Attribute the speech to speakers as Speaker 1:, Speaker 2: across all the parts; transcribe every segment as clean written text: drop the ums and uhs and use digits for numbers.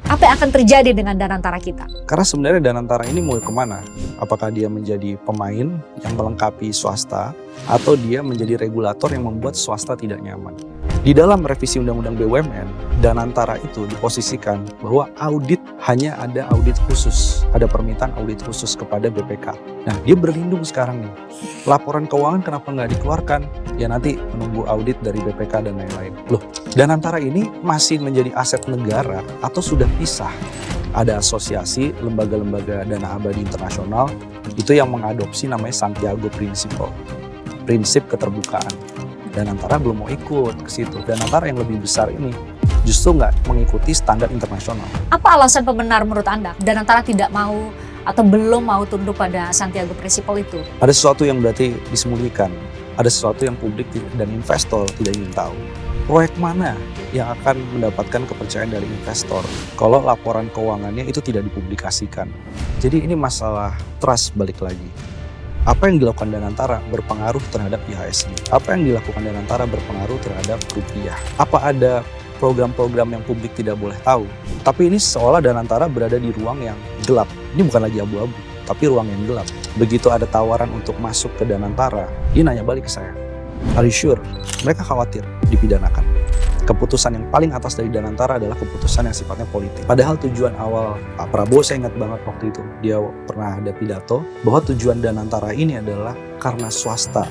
Speaker 1: Apa yang akan terjadi dengan Danantara kita?
Speaker 2: Karena sebenarnya Danantara ini mau kemana? Apakah dia menjadi pemain yang melengkapi swasta atau dia menjadi regulator yang membuat swasta tidak nyaman? Di dalam revisi Undang-Undang BUMN, Danantara itu diposisikan bahwa audit hanya ada audit khusus, ada permintaan audit khusus kepada BPK. Nah, dia berlindung sekarang nih. Laporan keuangan kenapa nggak dikeluarkan? Ya nanti menunggu audit dari BPK dan lain-lain. Loh, Danantara ini masih menjadi aset negara atau sudah pisah? Ada asosiasi lembaga-lembaga dana abadi internasional itu yang mengadopsi namanya Santiago Principle, prinsip keterbukaan. Danantara belum mau ikut ke situ. Danantara yang lebih besar ini justru nggak mengikuti standar internasional.
Speaker 1: Apa alasan pembenar menurut Anda? Danantara tidak mau atau belum mau tunduk pada Santiago Principle itu?
Speaker 2: Ada sesuatu yang berarti disembunyikan. Ada sesuatu yang publik dan investor tidak ingin tahu. Proyek mana yang akan mendapatkan kepercayaan dari investor kalau laporan keuangannya itu tidak dipublikasikan? Jadi ini masalah trust balik lagi. Apa yang dilakukan Danantara berpengaruh terhadap IHSG. Apa yang dilakukan Danantara berpengaruh terhadap rupiah. Apa ada program-program yang publik tidak boleh tahu? Tapi ini seolah Danantara berada di ruang yang gelap. Ini bukan lagi abu-abu, tapi ruang yang gelap. Begitu ada tawaran untuk masuk ke Danantara, dia nanya balik ke saya, "Are you sure?" Mereka khawatir dipidanakan. Keputusan yang paling atas dari Danantara adalah keputusan yang sifatnya politik. Padahal tujuan awal Pak Prabowo, saya ingat banget waktu itu, dia pernah ada pidato bahwa tujuan Danantara ini adalah karena swasta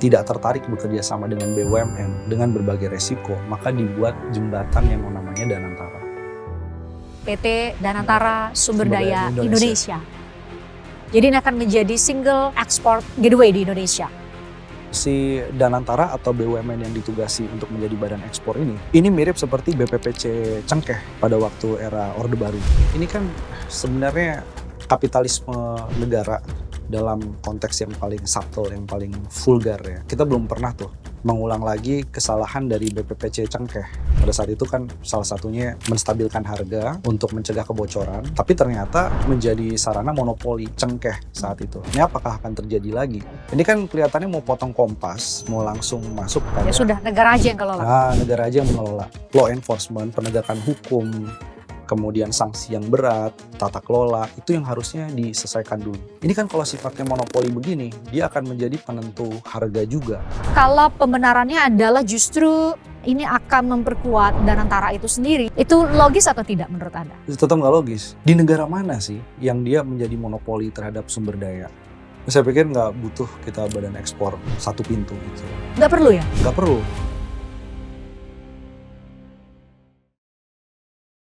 Speaker 2: tidak tertarik bekerja sama dengan BUMN dengan berbagai resiko, maka dibuat jembatan yang namanya Danantara.
Speaker 1: PT Danantara Sumber Daya Indonesia. Jadi ini akan menjadi single export gateway di Indonesia.
Speaker 2: Si Danantara atau BUMN yang ditugasi untuk menjadi badan ekspor ini mirip seperti BPPC Cengkeh pada waktu era Orde Baru. Ini kan sebenarnya kapitalisme negara dalam konteks yang paling subtle, yang paling vulgar ya. Kita belum pernah tuh mengulang lagi kesalahan dari BPPC Cengkeh. Pada saat itu kan salah satunya menstabilkan harga untuk mencegah kebocoran, tapi ternyata menjadi sarana monopoli Cengkeh saat itu. Ini apakah akan terjadi lagi? Ini kan kelihatannya mau potong kompas, mau langsung masuk pada...
Speaker 1: Ya sudah, negara aja yang kelola.
Speaker 2: Nah, negara aja yang mengelola. Law enforcement, penegakan hukum, kemudian sanksi yang berat, tata kelola, itu yang harusnya diselesaikan dulu. Ini kan kalau sifatnya monopoli begini, dia akan menjadi penentu harga juga.
Speaker 1: Kalau pembenarannya adalah justru ini akan memperkuat Danantara itu sendiri, itu logis atau tidak menurut Anda?
Speaker 2: Itu tetap nggak logis. Di negara mana sih yang dia menjadi monopoli terhadap sumber daya? Saya pikir nggak butuh kita badan ekspor satu pintu gitu.
Speaker 1: Nggak perlu ya?
Speaker 2: Nggak perlu.